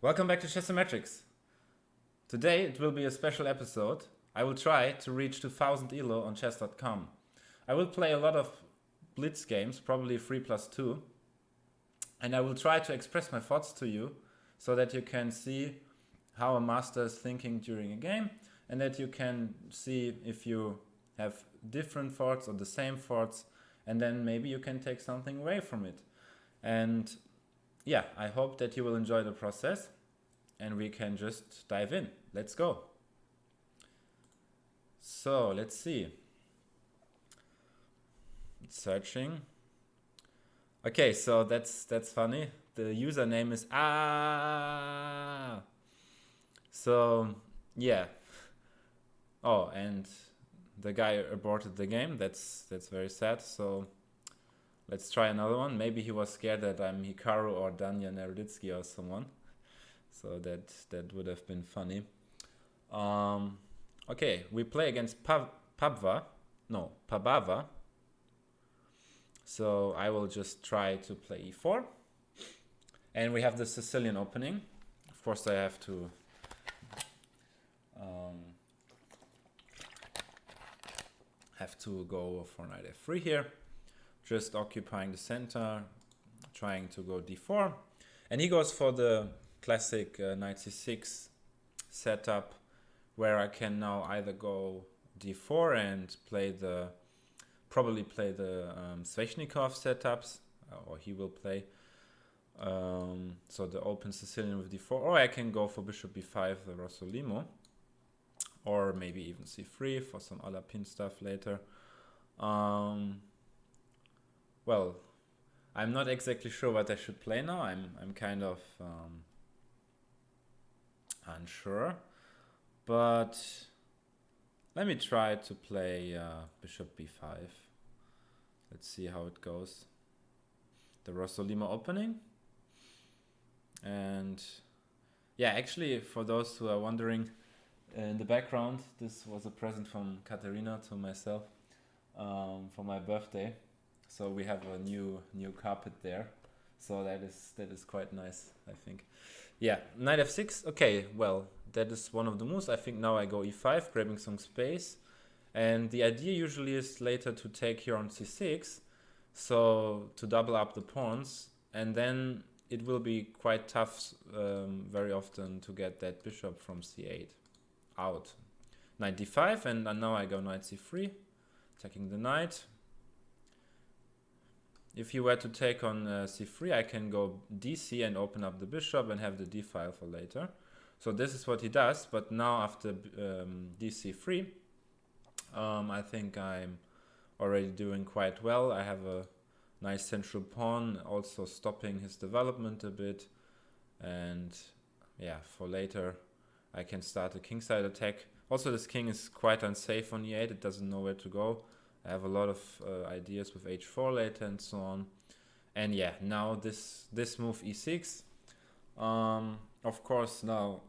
Welcome back to Chessometrix. Today it will be a special episode. I will try to reach 2000 elo on chess.com. I will play a lot of blitz games, probably 3+2, and I will try to express my thoughts to you so that you can see how a master is thinking during a game and that you can see if you have different thoughts or the same thoughts, and then maybe you can take something away from it. And yeah, I hope that you will enjoy the process and we can just dive in. Let's go. So let's see. It's searching. Okay, so that's funny. The username is So yeah. Oh, and the guy aborted the game. That's very sad. So let's try another one. Maybe he was scared that I'm Hikaru or Danya Nerlitsky or someone. So that would have been funny. Okay, we play against Pabava. So I will just try to play e4. And we have the Sicilian opening. Of course, I have to go for knight f3 here. Just occupying the center, trying to go d4. And he goes for the classic knight c6 setup, where I can now either go d4 and probably play the Sveshnikov setups, or he will play. So the open Sicilian with d4, or I can go for bishop b5, the Rossolimo, or maybe even c3 for some Alapin stuff later. Well, I'm not exactly sure what I should play now. I'm kind of unsure, but let me try to play bishop b5. Let's see how it goes. The Rossolimo opening. And yeah, actually, for those who are wondering, in the background, this was a present from Katerina to myself for my birthday. So we have a new carpet there. So that is quite nice, I think. Yeah, knight f6. Okay, well, that is one of the moves. I think now I go e5, grabbing some space. And the idea usually is later to take here on c6, so to double up the pawns. And then it will be quite tough very often to get that bishop from c8 out. Knight d5, and now I go knight c3, attacking the knight. If you were to take on c3, I can go dc and open up the bishop and have the d file for later. So this is what he does, but now after dc3, I think I'm already doing quite well. I have a nice central pawn, also stopping his development a bit. And yeah, for later, I can start a kingside attack. Also, this king is quite unsafe on e8. It doesn't know where to go. I have a lot of ideas with h4 later and so on. And yeah, now this move e6. Of course, now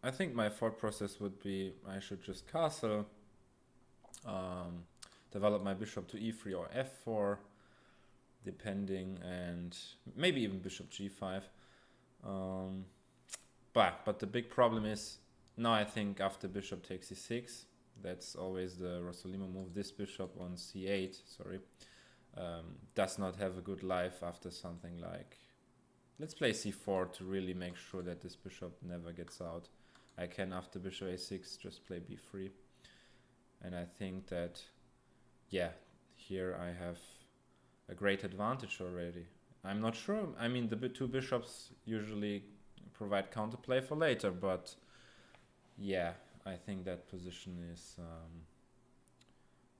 I think my thought process would be I should just castle, develop my bishop to e3 or f4, depending, and maybe even bishop g5. But the big problem is now I think after bishop takes e6, that's always the Rossolimo move. This bishop on c8, does not have a good life after something like, let's play c4 to really make sure that this bishop never gets out. I can, after bishop a6, just play b3. And I think that, yeah, here I have a great advantage already. I'm not sure. I mean, the two bishops usually provide counterplay for later, but yeah, I think that position is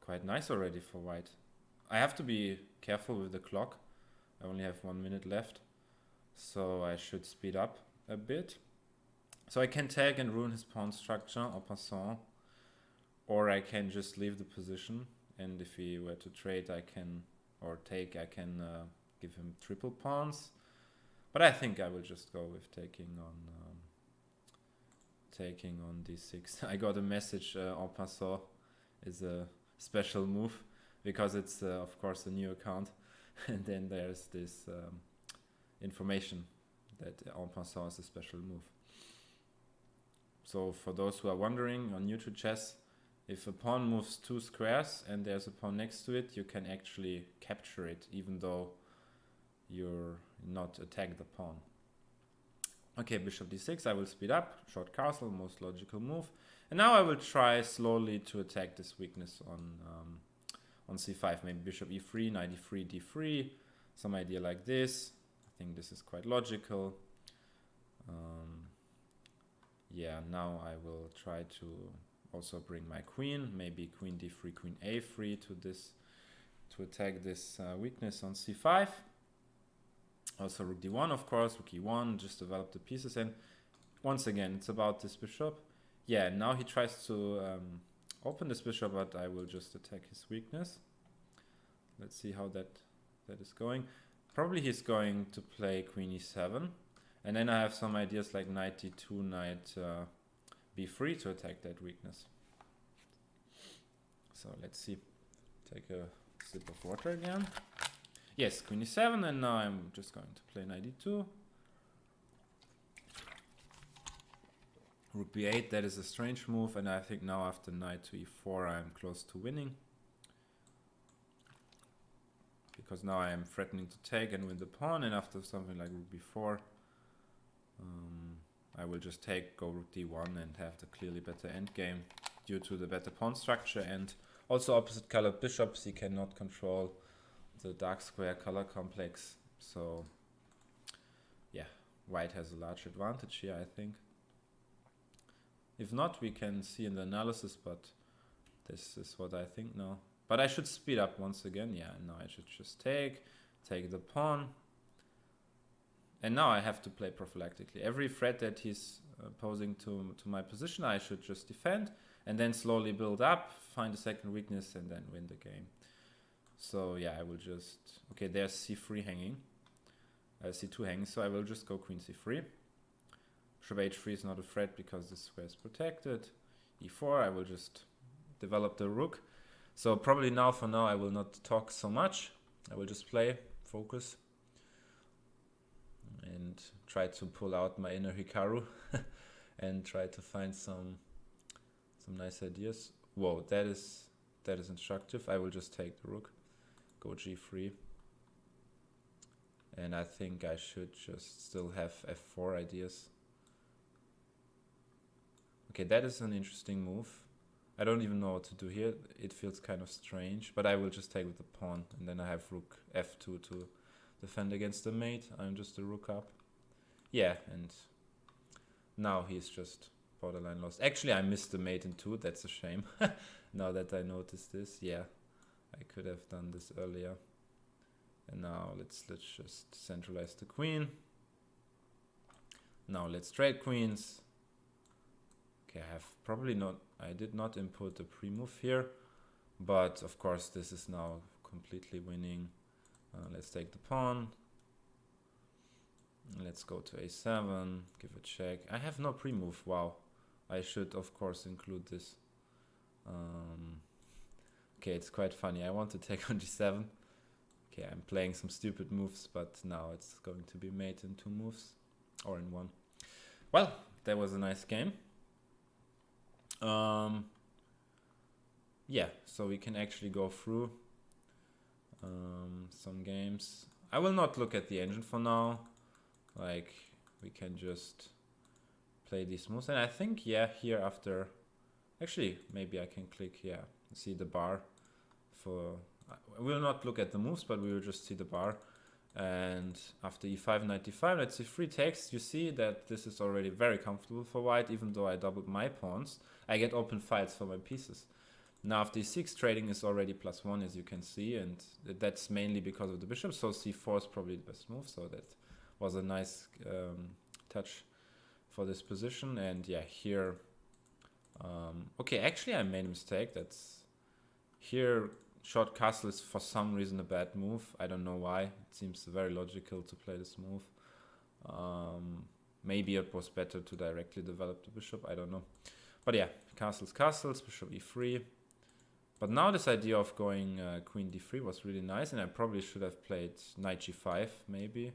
quite nice already for white. I have to be careful with the clock. I only have 1 minute left, so I should speed up a bit. So I can tag and ruin his pawn structure en passant, or I can just leave the position, and if he were to trade, I can give him triple pawns. But I think I will just go with taking on d6. I got a message en passant is a special move because it's of course a new account, and then there's this information that en passant is a special move. So for those who are wondering, on new to chess, if a pawn moves 2 squares and there's a pawn next to it, you can actually capture it, even though you're not attack the pawn. Okay, bishop d6, I will speed up, short castle, most logical move. And now I will try slowly to attack this weakness on c5, maybe bishop e3, knight e3, d3, some idea like this. I think this is quite logical. Yeah, now I will try to also bring my queen, maybe queen d3, queen a3 to attack this weakness on c5. Also rook d1, of course, rook e1, just develop the pieces. And once again, it's about this bishop. Yeah, now he tries to open this bishop, but I will just attack his weakness. Let's see how that is going. Probably he's going to play queen e7. And then I have some ideas like knight d2, knight b3 to attack that weakness. So let's see. Take a sip of water again. Yes, queen e7, and now I'm just going to play knight e2. Rook b8, that is a strange move, and I think now after knight to e4 I'm close to winning. Because now I am threatening to take and win the pawn, and after something like rook b4, I will just take, go rook d1 and have the clearly better endgame due to the better pawn structure, and also opposite colored bishops he cannot control the dark square color complex. So yeah, white has a large advantage here, I think. If not, we can see in the analysis, but this is what I think now. But I should speed up once again. Yeah, now I should just take the pawn. And now I have to play prophylactically. Every threat that he's posing to my position, I should just defend and then slowly build up, find a second weakness, and then win the game. So yeah, I will just... Okay, there's c3 hanging. c2 hanging, so I will just go queen c3. Bishop h3 is not a threat because this square is protected. e4, I will just develop the rook. So probably now, for now, I will not talk so much. I will just play, focus, and try to pull out my inner Hikaru and try to find some nice ideas. Whoa, that is instructive. I will just take the rook, go g3, and I think I should just still have f4 ideas. Okay, that is an interesting move. I don't even know what to do here. It feels kind of strange, but I will just take with the pawn, and then I have rook f2 to defend against the mate. I'm just a rook up. Yeah, and now he's just borderline lost. Actually, I missed the mate in 2. That's a shame. Now that I noticed this, yeah, I could have done this earlier. And now let's just centralize the queen. Now let's trade queens. Okay, I did not input the pre-move here, but of course this is now completely winning. Let's take the pawn. Let's go to a7, give a check. I have no pre-move, wow. I should of course include this. Okay, it's quite funny. I want to take on g7. Okay, I'm playing some stupid moves, but now it's going to be made in 2 moves, or in 1. Well, that was a nice game. Yeah, so we can actually go through some games. I will not look at the engine for now. Like, we can just play these moves. And I think, yeah, here after... Actually, maybe I can click, yeah, see the bar for... We will not look at the moves, but we will just see the bar. And after e5, knight d5, let's see 3 takes. You see that this is already very comfortable for white, even though I doubled my pawns. I get open files for my pieces. Now after e6, trading is already +1, as you can see, and that's mainly because of the bishop. So c4 is probably the best move, so that was a nice touch for this position. And yeah, here... okay, actually I made a mistake. That's... Here... Short castle is for some reason a bad move. I don't know why. It seems very logical to play this move. Maybe it was better to directly develop the bishop. I don't know. But yeah, castles, bishop e3. But now this idea of going queen d3 was really nice, and I probably should have played knight g5 maybe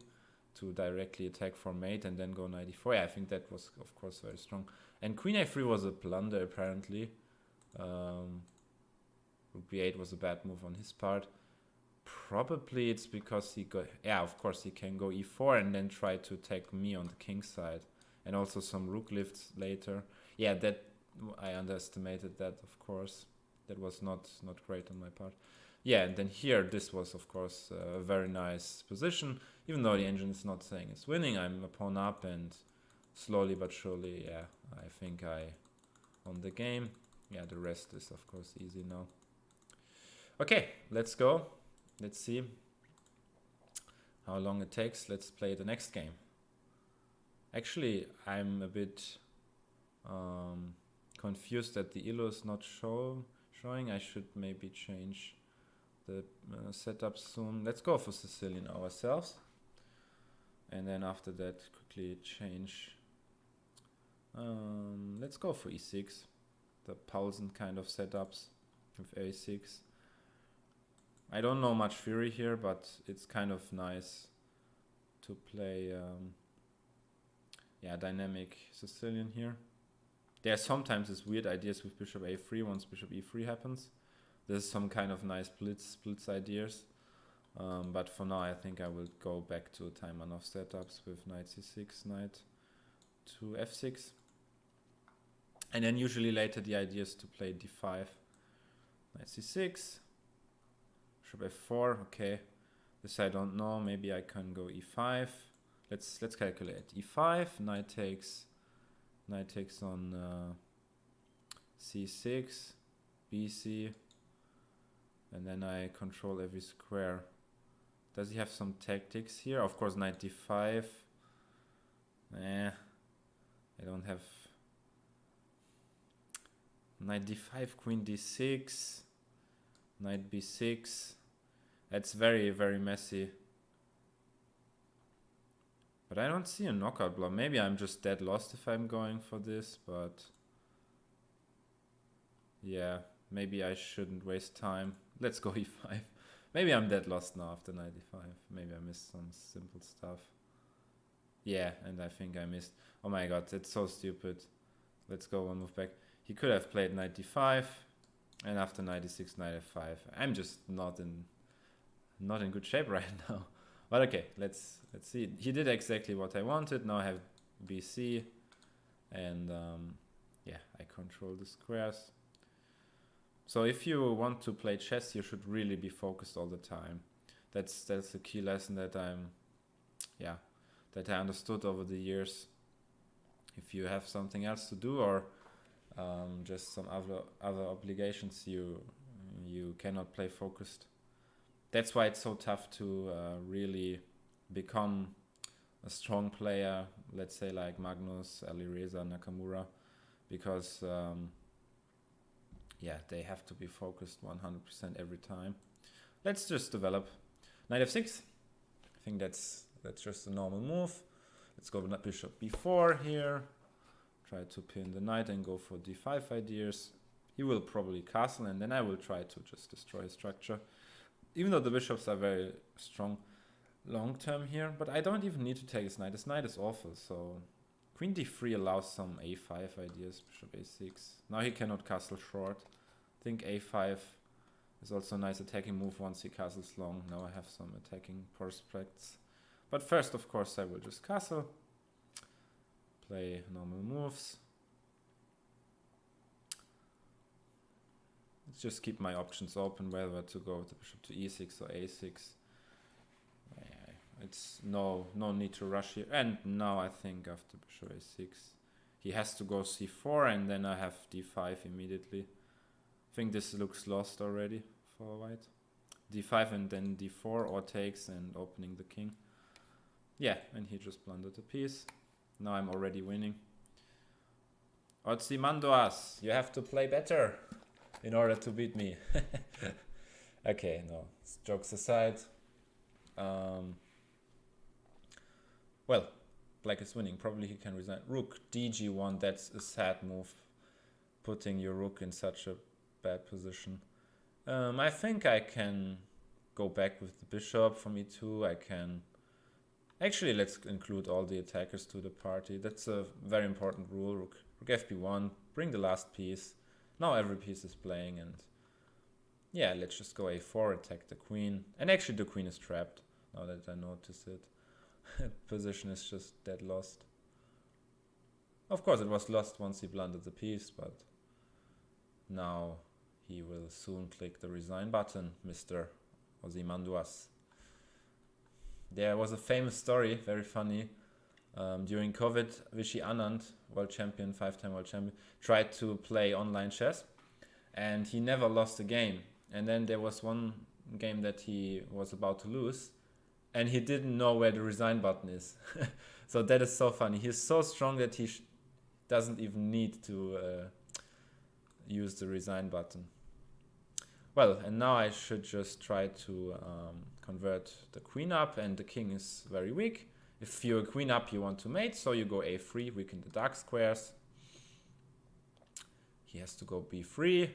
to directly attack for mate and then go knight e4. Yeah, I think that was of course very strong. And queen a3 was a blunder apparently. Rook b8 was a bad move on his part. Probably it's because he got, yeah, of course he can go e4 and then try to attack me on the king side. And also some rook lifts later. Yeah, that I underestimated that, of course. That was not great on my part. Yeah, and then here, this was, of course, a very nice position. Even though the engine is not saying it's winning, I'm a pawn up, and slowly but surely, yeah, I think I won the game. Yeah, the rest is, of course, easy now. Okay, let's go. Let's see how long it takes. Let's play the next game. Actually, I'm a bit confused that the ILO is not showing. I should maybe change the setup soon. Let's go for Sicilian ourselves. And then after that, quickly change. Let's go for e6. The Paulsen kind of setups with a6. I don't know much theory here, but it's kind of nice to play yeah, dynamic Sicilian here. There are sometimes these weird ideas with bishop a3 once bishop e3 happens. There's some kind of nice blitz ideas. But for now, I think I will go back to Taimanov setups with knight c6, knight to f6. And then usually later the idea is to play d5, knight c6, bishop f4, okay. This I don't know, maybe I can go e5. Let's calculate. e5, knight takes on c6, bc, and then I control every square. Does he have some tactics here? Of course, knight d5. I don't have knight d5, queen d6, knight b6. That's very, very messy. But I don't see a knockout block. Maybe I'm just dead lost if I'm going for this, but yeah, maybe I shouldn't waste time. Let's go e5. Maybe I'm dead lost now after knight e5. Maybe I missed some simple stuff. Yeah, and I think I missed. Oh my god, it's so stupid. Let's go one move back. He could have played knight d5, and after knight e6, knight f5. I'm just not in good shape right now. But okay, let's see. He did exactly what I wanted. Now I have bc, and yeah, I control the squares. So if you want to play chess, you should really be focused all the time. That's a key lesson that I understood over the years. If you have something else to do or just some other obligations, you cannot play focused. That's why it's so tough to really become a strong player, let's say like Magnus, Alireza, Nakamura, because yeah, they have to be focused 100% every time. Let's just develop knight f6. I think that's just a normal move. Let's go with bishop b4 here. Try to pin the knight and go for d5 ideas. He will probably castle, and then I will try to just destroy his structure. Even though the bishops are very strong long term here, but I don't even need to take his knight. His knight is awful, so queen d3 allows some a5 ideas, bishop a6. Now he cannot castle short. I think a5 is also a nice attacking move once he castles long. Now I have some attacking prospects. But first, of course, I will just castle. Play normal moves. Let's just keep my options open, whether to go with the bishop to e6 or a6. It's no need to rush here. And now I think after bishop a6, he has to go c4, and then I have d5 immediately. I think this looks lost already for white. d5 and then d4, or takes and opening the king. Yeah, and he just blundered a piece. Now I'm already winning. Otsimandoas, you have to play better in order to beat me. Okay, no, jokes aside. Well, black is winning. Probably he can resign. Rook dg1, that's a sad move. Putting your rook in such a bad position. I think I can go back with the bishop from e2. I Actually, let's include all the attackers to the party. That's a very important rule. Rook fb1, bring the last piece. Now every piece is playing, and yeah, let's just go a4, attack the queen. And actually the queen is trapped, now that I notice it. Position is just dead lost. Of course it was lost once he blundered the piece, but now he will soon click the resign button, Mr. Ozymandias. There was a famous story, very funny. During COVID, Vishy Anand, world champion, 5-time world champion, tried to play online chess, and he never lost a game. And then there was one game that he was about to lose, and he didn't know where the resign button is. So that is so funny. He's so strong that he doesn't even need to use the resign button. Well, and now I should just try to convert the queen up, and the king is very weak. If you're a queen up, you want to mate, so you go a3, weaken the dark squares. He has to go b3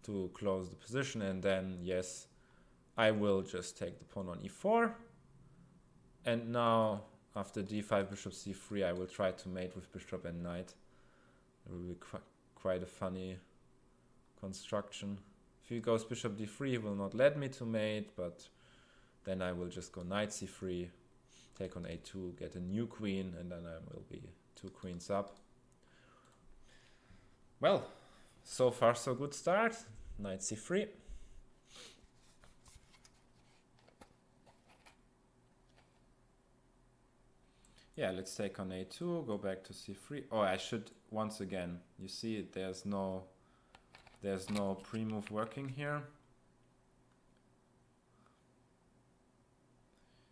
to close the position, and then, yes, I will just take the pawn on e4. And now, after d5, bishop c3, I will try to mate with bishop and knight. It will be quite a funny construction. If he goes bishop d3, he will not let me to mate, but then I will just go knight c3, take on a2, get a new queen, and then I will be 2 queens up. Well, so far so good start. Knight c3. Yeah, let's take on a2, go back to c3. Oh, I should once again, you see there's no pre-move working here.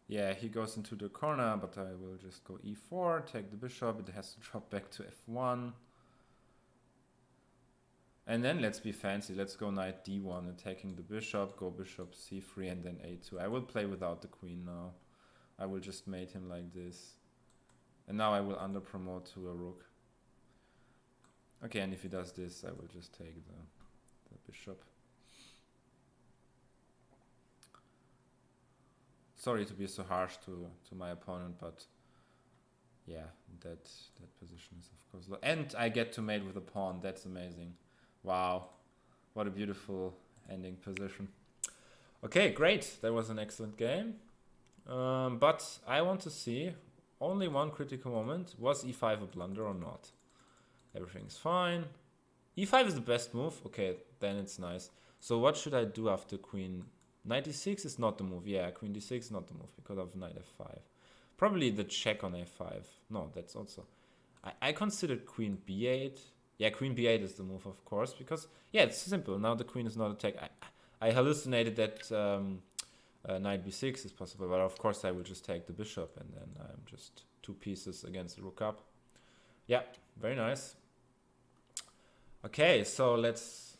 Yeah, he goes into the corner, but I will just go e4, take the bishop. It has to drop back to f1. And then let's be fancy. Let's go knight d1, attacking the bishop, go bishop c3, and then a2. I will play without the queen now. I will just mate him like this. And now I will under-promote to a rook. Okay, and if he does this, I will just take the bishop. Sorry to be so harsh to my opponent, but yeah, that position is of course low. And I get to mate with a pawn. That's amazing. Wow, what a beautiful ending position. Okay, great. That was an excellent game. But I want to see only one critical moment. Was e5 a blunder or not? Everything's fine. e5 is the best move. Okay, then it's nice. So what should I do after queen? Knight d6 is not the move. Yeah, queen d6 is not the move because of knight f5. Probably the check on a5. No, that's also... I considered queen b8. Yeah, queen b8 is the move, of course, because... Yeah, it's simple. Now the queen is not attacked. I hallucinated that knight b6 is possible, but of course I will just take the bishop, and then I'm just 2 pieces against the rook up. Yeah, very nice. Okay, so let's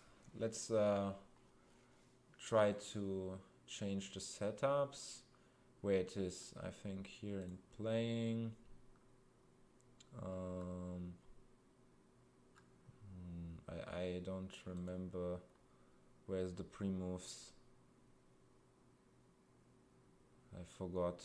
try to change the setups where it is, I think, here in playing. I don't remember where's the pre-moves. I forgot.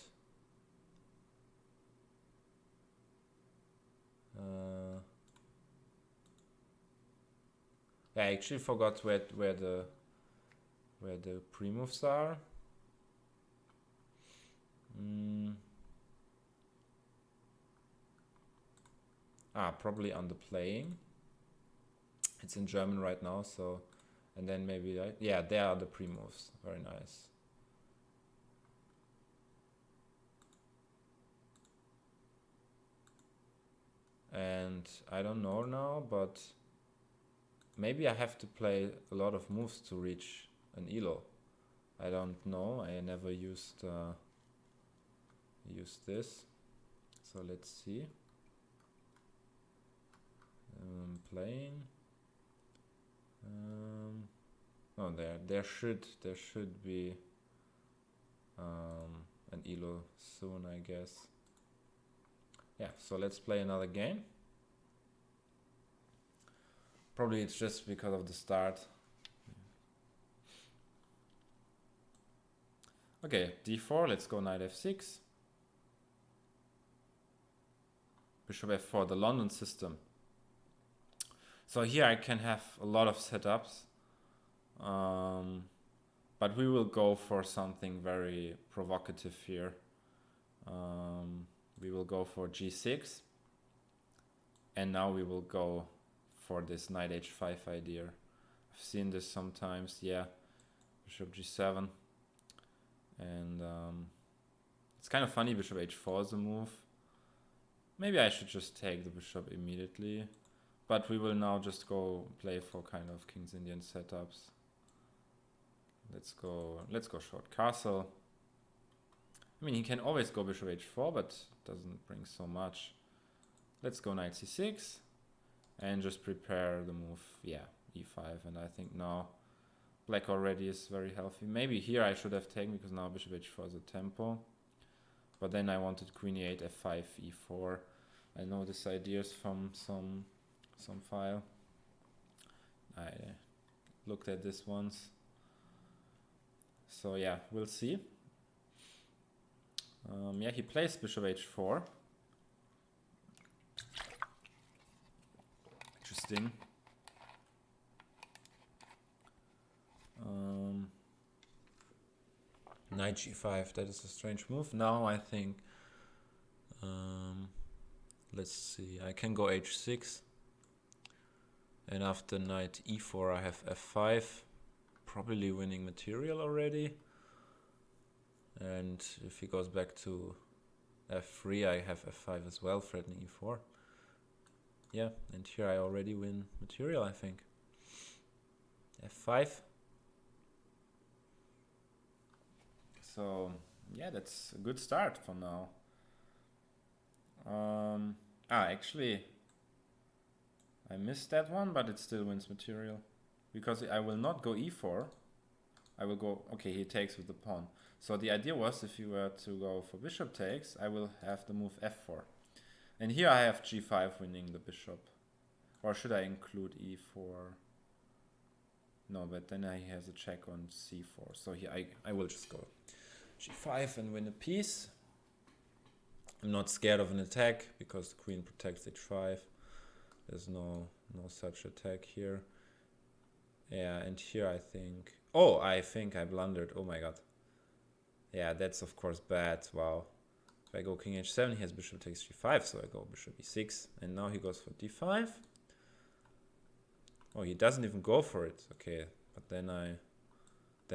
I actually forgot where the pre-moves are. Probably under playing. It's in German right now, so, and then maybe, yeah, there are the pre-moves. Very nice. And I don't know now, but maybe I have to play a lot of moves to reach an elo. I don't know. I never used this. So let's see. Playing. No, there should be an elo soon, I guess. Yeah, so let's play another game. Probably it's just because of the start. Okay, d4, let's go knight f6. bishop f4, the London system. So here I can have a lot of setups, but we will go for something very provocative here. We will go for g6, and now we will go for this knight h5 idea. I've seen this sometimes, yeah. Bishop g7, and it's kind of funny, bishop h4 is a move. Maybe I should just take the bishop immediately, but we will now just go play for kind of King's Indian setups. Let's go short castle. I mean, he can always go bishop h4, but doesn't bring so much. Let's go knight c6 and just prepare the move, yeah, e5. And I think now black already is very healthy. Maybe here I should have taken, because now bishop h4 is a tempo. But then I wanted queen e8, f5, e4. I know this idea is from some file. I looked at this once. So yeah, we'll see. Yeah, he plays bishop h4. Interesting. Knight g5, that is a strange move. Now I think, let's see, I can go h6. And after knight e4 I have f5. Probably winning material already. And if he goes back to f3, I have f5 as well, threatening e4. Yeah, and here I already win material, I think. f5. So, yeah, that's a good start for now. Actually, I missed that one, but it still wins material. Because I will not go e4. I will go, okay, he takes with the pawn. So the idea was, if you were to go for bishop takes, I will have the move f4. And here I have g5 winning the bishop. Or should I include e4? No, but then he has a check on c4. So here I will just go g5 and win a piece. I'm not scared of an attack, because the queen protects h5. There's no such attack here. Yeah, and here I think... Oh, I think I blundered. Oh my god. Yeah, that's of course bad. Wow. If I go king h7, he has bishop takes g5, so I go bishop e6. And now he goes for d5. Oh, he doesn't even go for it. Okay, but then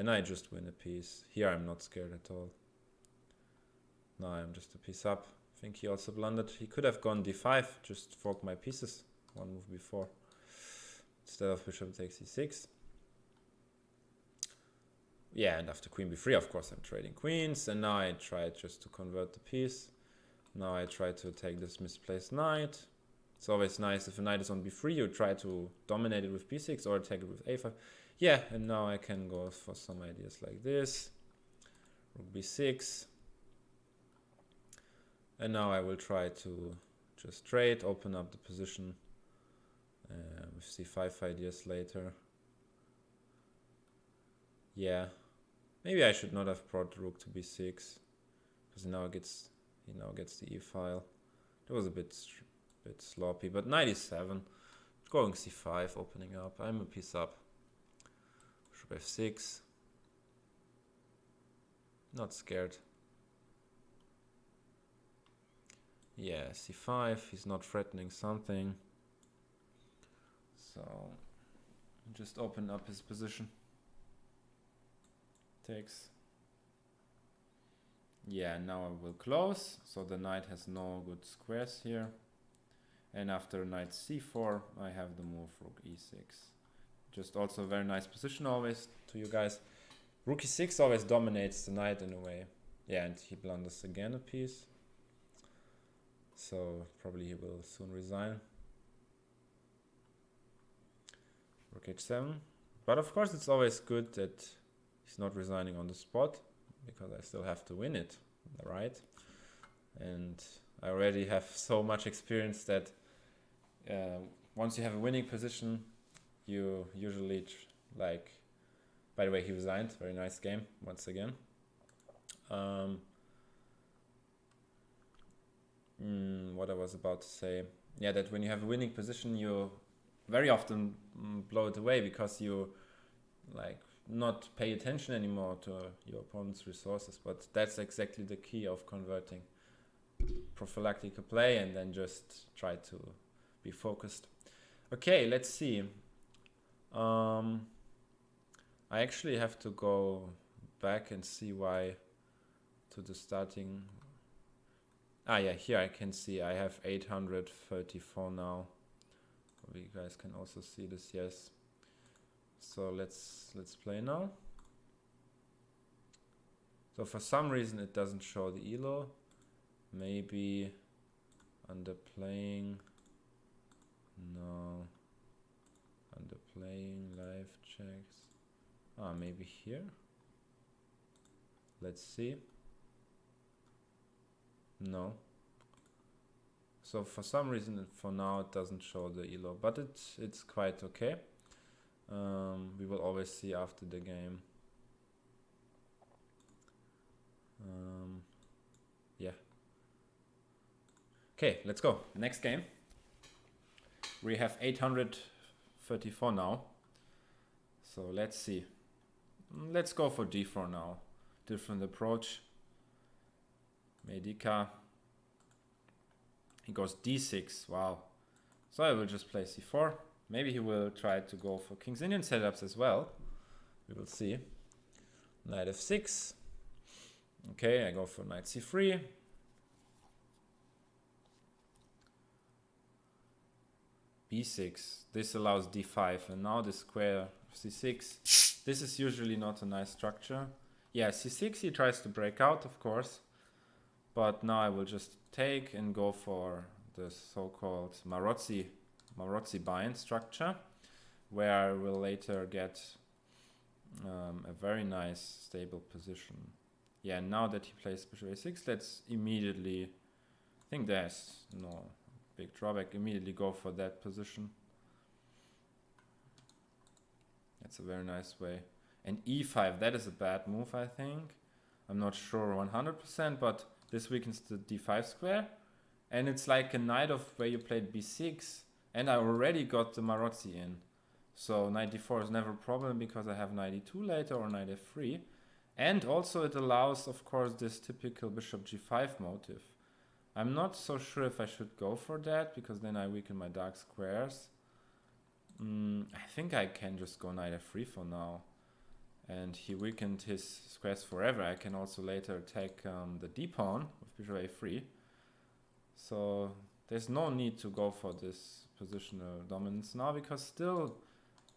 I just win a piece. Here I'm not scared at all. No, I'm just a piece up. I think he also blundered. He could have gone d5, just fork my pieces one move before, instead of bishop takes e6. Yeah, and after queen b3, of course, I'm trading queens. And now I try just to convert the piece. Now I try to take this misplaced knight. It's always nice if a knight is on b3, you try to dominate it with b6 or take it with a5. Yeah, and now I can go for some ideas like this. Rook b6. And now I will try to just trade, open up the position with c5 ideas later. Yeah, maybe I should not have brought the rook to b6, because he now gets the e file. That was a bit sloppy, but knight e7, going c5, opening up. I'm a piece up. Bishop f6. Not scared. Yeah, c5. He's not threatening something. So just open up his position. Takes. Yeah, now I will close. So the knight has no good squares here. And after knight c4, I have the move rook e6. Just also a very nice position always to you guys. Rook e6 always dominates the knight in a way. Yeah, and he blunders again a piece. So probably he will soon resign. Rook h7. But of course it's always good that he's not resigning on the spot, because I still have to win it, right? And I already have so much experience that once you have a winning position, you usually by the way, he resigned. Very nice game once again. What was about to say. Yeah, that when you have a winning position, you very often blow it away because you like not pay attention anymore to your opponent's resources. But that's exactly the key of converting prophylactic play, and then just try to be focused. Okay, let's see. I actually have to go back and see why to the starting. Yeah, here I can see I have 834 now. You guys can also see this, yes. So let's play now. So for some reason it doesn't show the elo. Maybe under playing. No. Under playing live checks. Maybe here. Let's see. No. So for some reason for now it doesn't show the elo, but it's quite okay. We will always see after the game. Yeah. Okay, let's go. Next game. We have 834 now. So let's see. Let's go for d4 now. Different approach. Medica. He goes d6. Wow. So I will just play c4. Maybe he will try to go for King's Indian setups as well. We will see. Knight f6. Okay, I go for knight c3. b6. This allows d5, and now the square c6. This is usually not a nice structure. Yeah, c6 he tries to break out, of course. But now I will just take and go for the so-called Marozzi bind structure, where I will later get a very nice stable position. Yeah, now that he plays bishop a6, let's immediately, I think there's no big drawback, immediately go for that position. That's a very nice way. And e5, that is a bad move, I think. I'm not sure 100%, but this weakens the d5 square. And it's like a knight of where you played b6, and I already got the Marozzi in. So knight d4 is never a problem because I have knight e2 later or knight f3. And also it allows, of course, this typical bishop g5 motive. I'm not so sure if I should go for that, because then I weaken my dark squares. I think I can just go knight f3 for now. And he weakened his squares forever. I can also later take the d-pawn with bishop a3. So there's no need to go for this positional dominance now, because still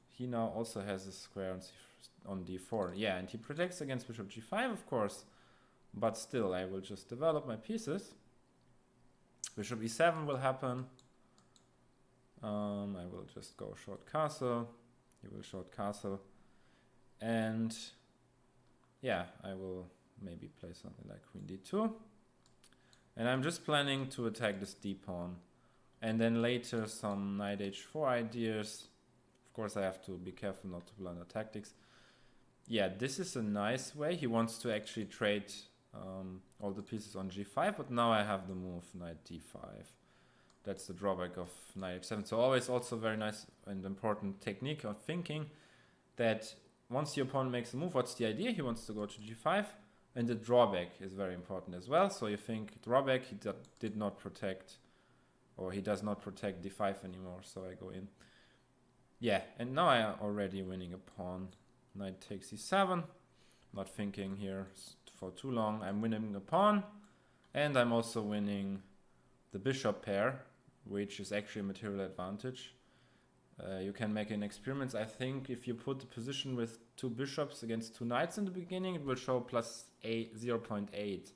he now also has a square on d4. Yeah, and he protects against bishop g5, of course. But still, I will just develop my pieces. Bishop e7 will happen. I will just go short castle. He will short castle. And yeah, I will maybe play something like queen d2. And I'm just planning to attack this d-pawn. And then later some knight h4 ideas. Of course I have to be careful not to blunder tactics. Yeah, this is a nice way. He wants to actually trade all the pieces on g5, but now I have the move knight d5. That's the drawback of knight h7. So always also very nice and important technique of thinking that once the opponent makes a move, what's the idea? He wants to go to g5, and the drawback is very important as well. So you think drawback, he did not protect, or he does not protect d5 anymore, so I go in. Yeah, and now I am already winning a pawn. Knight takes e7, not thinking here for too long. I'm winning a pawn, and I'm also winning the bishop pair, which is actually a material advantage. You can make an experiment. I think if you put the position with two bishops against two knights in the beginning, it will show plus 0.8.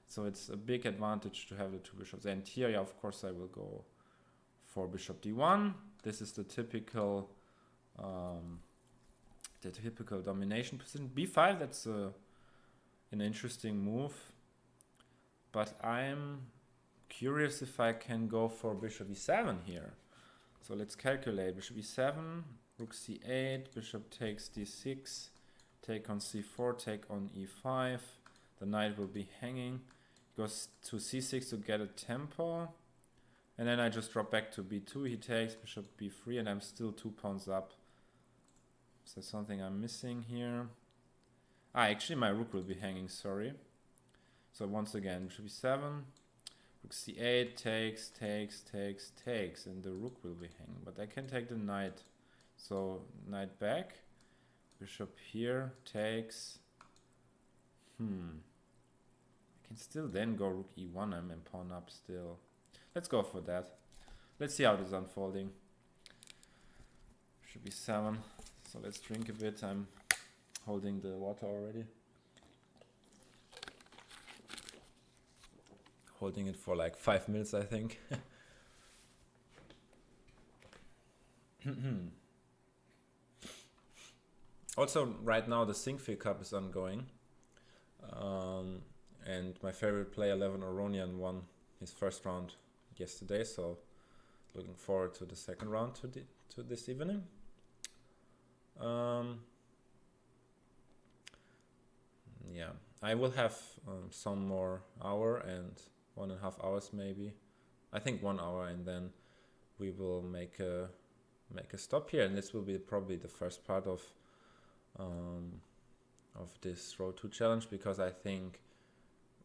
So it's a big advantage to have the two bishops. And here, yeah, of course, I will go for bishop d1. This is the typical domination position. b5, that's an interesting move. But I'm curious if I can go for bishop e7 here. So let's calculate. Bishop e7, rook c8, bishop takes d6, take on c4, take on e5. The knight will be hanging. Goes to c6 to get a tempo. And then I just drop back to b2, he takes bishop b3, and I'm still 2 pawns up. Is there something I'm missing here? Ah, actually my rook will be hanging, sorry. So once again, bishop b7, rook c8, takes, and the rook will be hanging. But I can take the knight. So knight back, bishop here, takes. I can still then go rook e1, I'm in pawn up still. Let's go for that. Let's see how this is unfolding. Should be 7. So let's drink a bit. I'm holding the water already. Holding it for like 5 minutes, I think. Also, right now the Singfield Cup is ongoing. And my favorite player, Levin Oronian, won his first round yesterday, so looking forward to the second round to this evening. Yeah, I will have some more hour and 1.5 hours maybe. I think 1 hour, and then we will make a stop here, and this will be probably the first part of this Road 2 challenge, because I think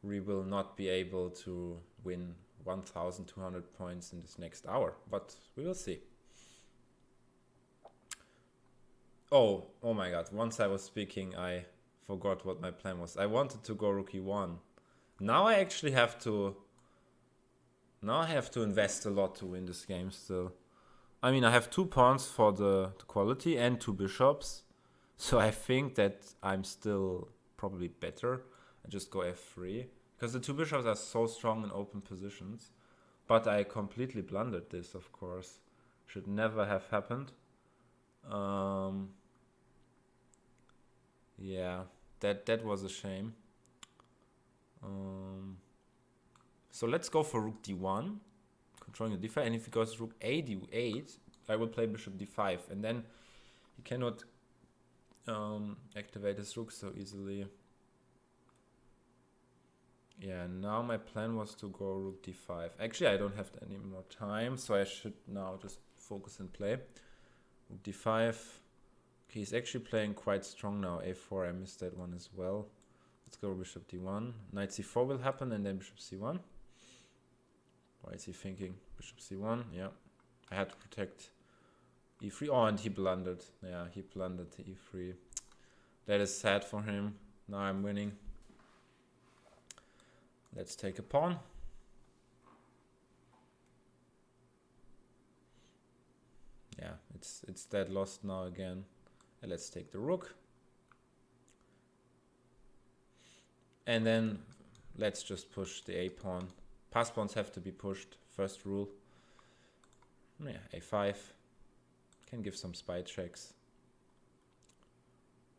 we will not be able to win 1,200 points in this next hour, but we will see. Oh my god, once I was speaking I forgot what my plan was. I wanted to go rook e1. Now I actually have to invest a lot to win this game still. I mean, I have 2 pawns for the quality and 2 bishops, so I think that I'm still probably better. I just go f3 because the 2 bishops are so strong in open positions. But I completely blundered this, of course. Should never have happened. Yeah, that was a shame. So let's go for rook d1, controlling the d5, and if he goes rook a d8, I will play bishop d5, and then he cannot activate his rook so easily. Yeah, now my plan was to go rook d5. Actually, I don't have any more time, so I should now just focus and play. Rook d5. Okay, he's actually playing quite strong now. a4, I missed that one as well. Let's go bishop d1. Knight c4 will happen, and then bishop c1. Why is he thinking? Bishop c1, yeah. I had to protect e3. Oh, and he blundered. Yeah, he blundered to e3. That is sad for him. Now I'm winning. Let's take a pawn. Yeah, it's dead lost now again. And let's take the rook. And then let's just push the a pawn. Pass pawns have to be pushed. First rule. Yeah, a5. Can give some spy checks.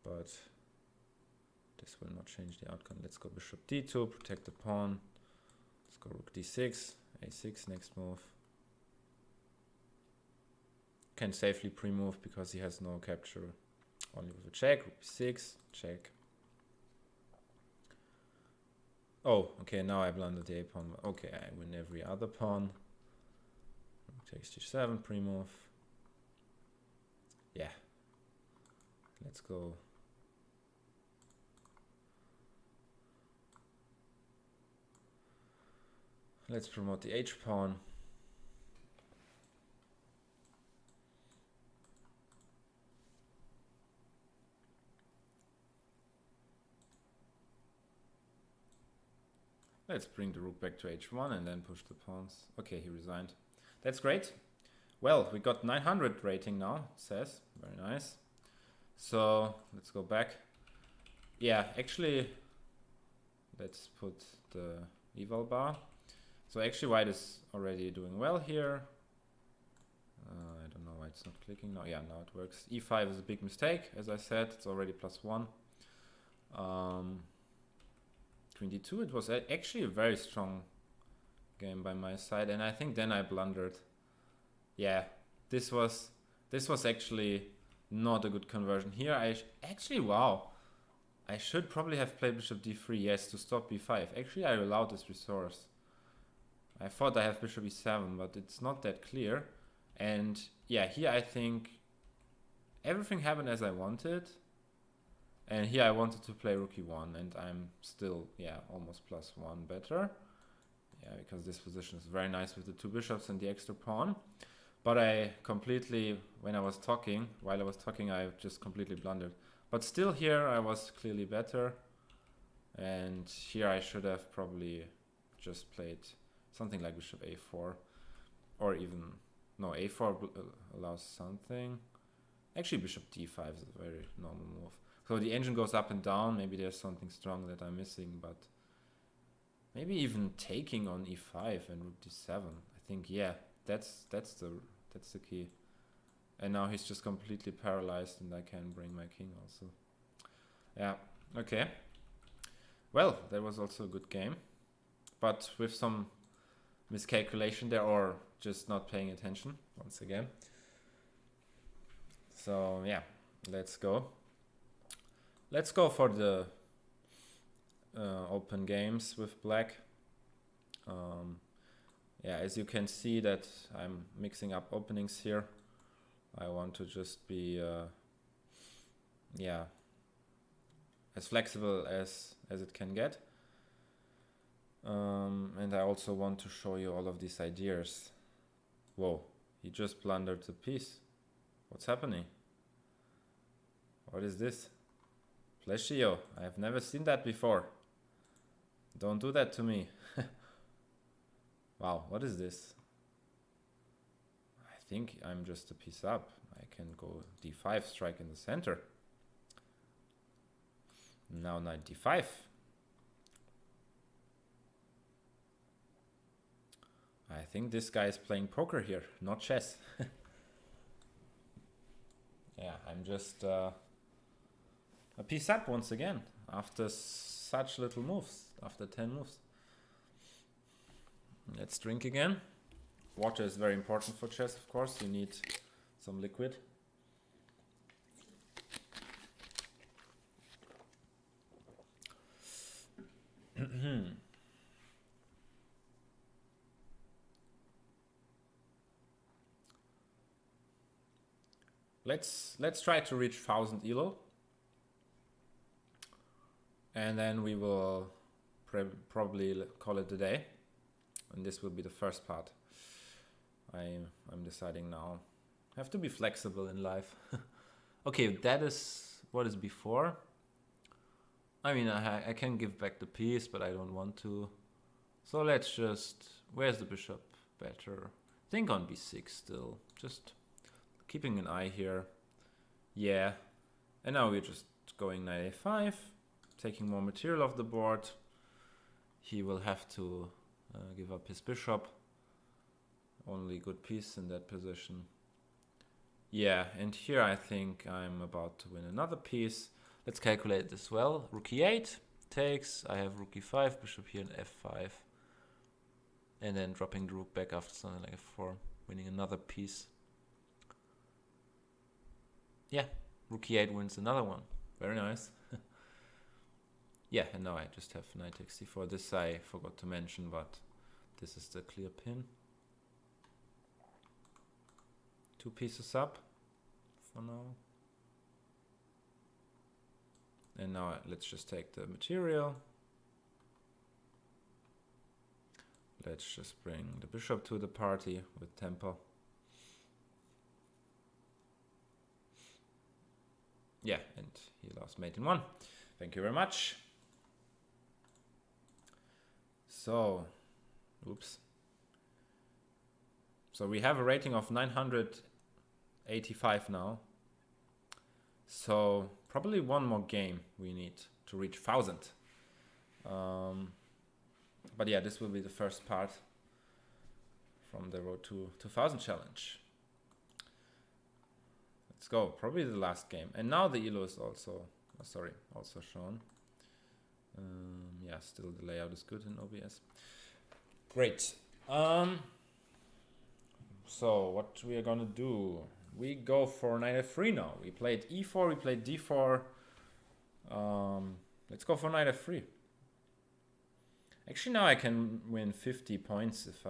But this will not change the outcome. Let's go bishop d2, protect the pawn. Let's go rook d6, a6 next move. Can safely pre-move because he has no capture. Only with a check, rook b6, check. Oh, okay, now I blundered the a pawn. Okay, I win every other pawn. Rook takes g7, pre-move. Yeah. Let's go. Let's promote the h pawn. Let's bring the rook back to h1 and then push the pawns. Okay, he resigned. That's great. Well, we got 900 rating now, it says. Very nice. So let's go back. Yeah, actually, let's put the eval bar. So actually white is already doing well here. I don't know why it's not clicking now. Yeah, now it works. e5 is a big mistake, as I said. It's already +1. Queen d2, it was actually a very strong game by my side, and I think then I blundered. Yeah, this was actually not a good conversion here. Wow, I should probably have played bishop d3, yes, to stop b5. Actually, I allowed this resource. I thought I have bishop e7, but it's not that clear. And yeah, here I think everything happened as I wanted. And here I wanted to play rook e1, and I'm still, yeah, almost +1 better. Yeah, because this position is very nice with the 2 bishops and the extra pawn. But I completely, while I was talking, I just completely blundered. But still here I was clearly better. And here I should have probably just played something like bishop a4. Or even, no, a4 allows something. Actually, bishop d5 is a very normal move. So the engine goes up and down. Maybe there's something strong that I'm missing, but maybe even taking on e5 and rook d7. I think, yeah, that's the key. And now he's just completely paralyzed, and I can bring my king also. Yeah, okay. Well, that was also a good game, but with some miscalculation there, or just not paying attention once again. So yeah, let's go. Let's go for the open games with black. Yeah, as you can see that I'm mixing up openings here. I want to just be yeah, as flexible as it can get. And I also want to show you all of these ideas. Whoa, he just blundered the piece. What's happening? What is this? Flashio, I have never seen that before. Don't do that to me. Wow, what is this? I think I'm just a piece up. I can go d5, strike in the center. Now knight d5. I think this guy is playing poker here, not chess. Yeah, I'm just a piece up once again after such little moves, after 10 moves. Let's drink again. Water is very important for chess, of course. You need some liquid. Let's try to reach 1000 elo. And then we will probably call it a day. And this will be the first part. I'm deciding now. I have to be flexible in life. Okay, that is what is before. I mean, I can give back the piece, but I don't want to. So let's just... Where's the bishop? Better. Think on b6 still. Just keeping an eye here. Yeah. And now we're just going knight a5. Taking more material off the board. He will have to give up his bishop. Only good piece in that position. Yeah, and here I think I'm about to win another piece. Let's calculate this well. Rook e8 takes. I have rook e5, bishop here and f5. And then dropping the rook back after something like f4. Winning another piece. Yeah, rook e8 wins another one. Very nice. Yeah, and now I just have knight takes c4. This I forgot to mention, but this is the clear pin. 2 pieces up for now. And now let's just take the material. Let's just bring the bishop to the party with tempo. Yeah, and he lost mate in 1. Thank you very much. So, oops. So we have a rating of 985 now. So probably one more game we need to reach 1000. But yeah, this will be the first part from the Road to 2000 challenge. Let's go. Probably the last game. And now the elo is also, also shown. Yeah, still the layout is good in OBS. Great. So what we are gonna do? We go for knight f3 now. We played e4, we played d4. Let's go for knight f3. Actually, now I can win 50 points if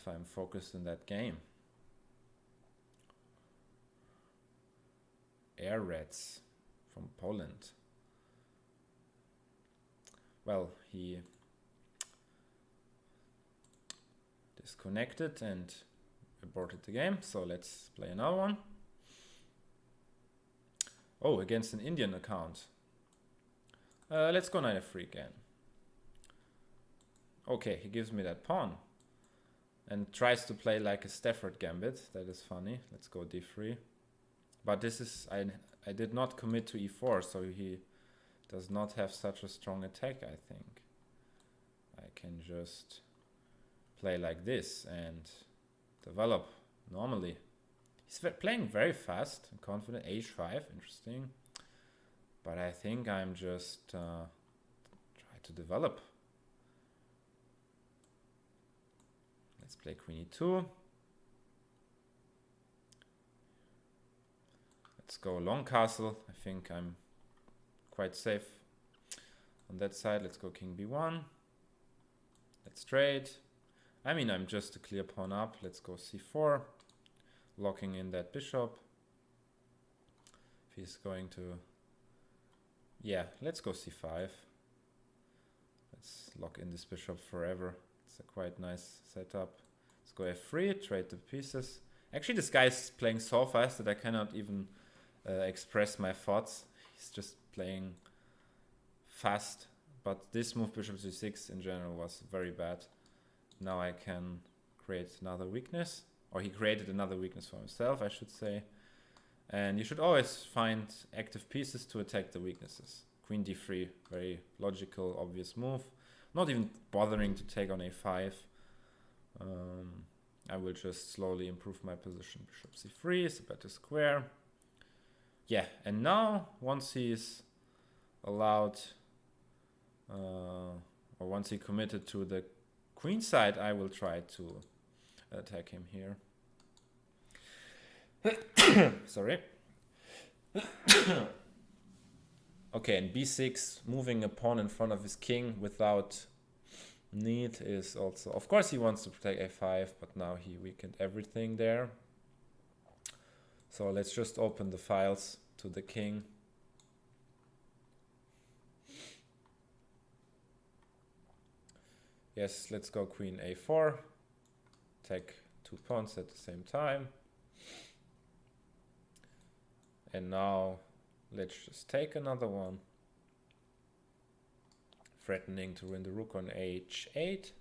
I'm focused in that game. Air Rats from Poland. Well, he disconnected and aborted the game, so let's play another one. Oh, against an Indian account. Let's go knight f3 again. Okay, he gives me that pawn and tries to play like a Stafford gambit. That is funny. Let's go d3. But this is, I did not commit to e4, so he does not have such a strong attack, I think. I can just play like this and develop normally. He's playing very fast and confident. h5, interesting. But I think I'm just try to develop. Let's play queen e2. Let's go long castle. I think I'm quite safe on that side. Let's go king b1. Let's trade. I mean, I'm just a clear pawn up. Let's go c4. Locking in that bishop. If he's going to... Yeah, let's go c5. Let's lock in this bishop forever. It's a quite nice setup. Let's go f3, trade the pieces. Actually, this guy's playing so fast that I cannot even express my thoughts. He's just playing fast. But this move, bishop c6, in general was very bad. Now I can create another weakness. Or he created another weakness for himself, I should say. And you should always find active pieces to attack the weaknesses. Queen d3, very logical, obvious move. Not even bothering to take on a5. I will just slowly improve my position. Bishop c3 is a better square. Yeah, and now once he's allowed, or once he committed to the queen side, I will try to attack him here. Sorry. Okay, and b6, moving a pawn in front of his king without need is also... Of course he wants to protect a5, but now he weakened everything there. So let's just open the files to the king. Yes, let's go queen a4. Take 2 pawns at the same time. And now let's just take another one. Threatening to win the rook on h8.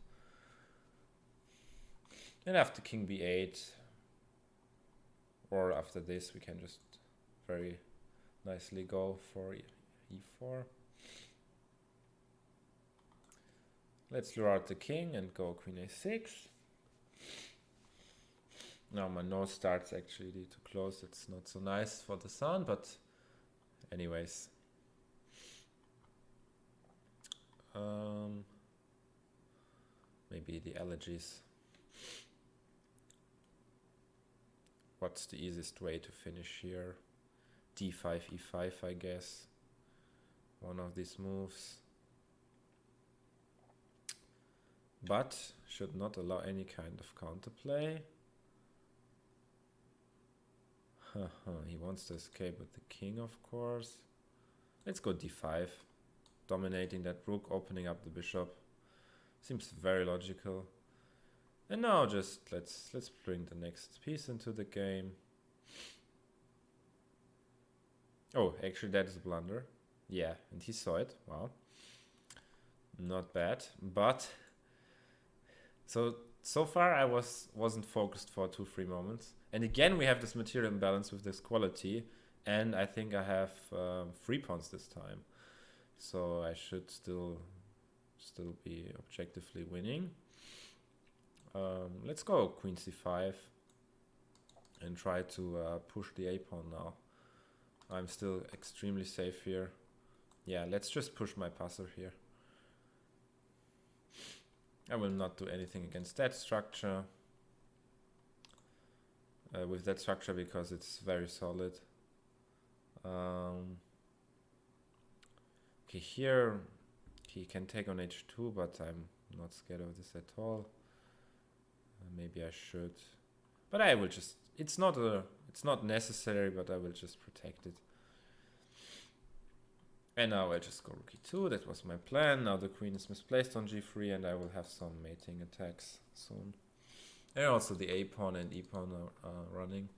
And after king b8, or after this, we can just very nicely go for e4. Let's lure out the king and go queen a6. Now my nose starts actually to close. It's not so nice for the sound, but anyways. Maybe the allergies. What's the easiest way to finish here? d5, e5, I guess. One of these moves. But should not allow any kind of counterplay. He wants to escape with the king, of course. Let's go d5. Dominating that rook, opening up the bishop. Seems very logical. And now just let's bring the next piece into the game. Oh, actually that is a blunder. Yeah, and he saw it. Wow. Not bad. But so far I wasn't focused for 2-3 moments. And again we have this material imbalance with this quality, and I think I have 3 pawns this time. So I should still be objectively winning. Let's go queen c5 and try to push the a-pawn now. I'm still extremely safe here. Yeah, let's just push my passer here. I will not do anything against that structure. With that structure because it's very solid. Okay, here he can take on h2, but I'm not scared of this at all. Maybe I should, but I will just, it's not necessary, but I will just protect it. And now I just go rook e2. That was my plan. Now the queen is misplaced on g3, and I will have some mating attacks soon. And also the a pawn and e pawn are running.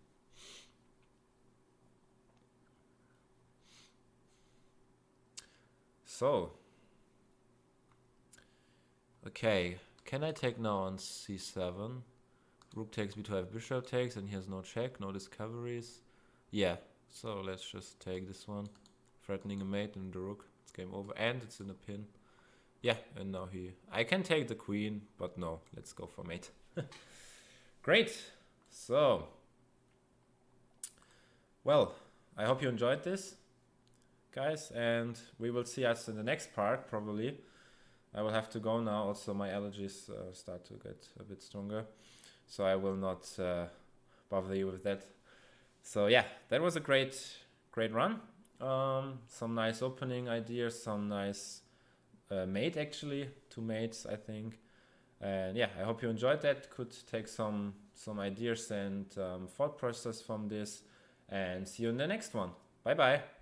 So, okay, can I take now on c7? Rook takes b2, bishop takes, and he has no check, no discoveries. Yeah, so let's just take this one. Threatening a mate and the rook. It's game over, and it's in a pin. Yeah, and now I can take the queen, but no, let's go for mate. Great. So, well, I hope you enjoyed this, guys, and we will see us in the next part, probably. I will have to go now. Also, my allergies start to get a bit stronger, so I will not bother you with that. So yeah, that was a great run. Some nice opening ideas, some nice mate, actually, 2 mates, I think. And yeah, I hope you enjoyed that. Could take some ideas and thought process from this, and see you in the next one. Bye bye.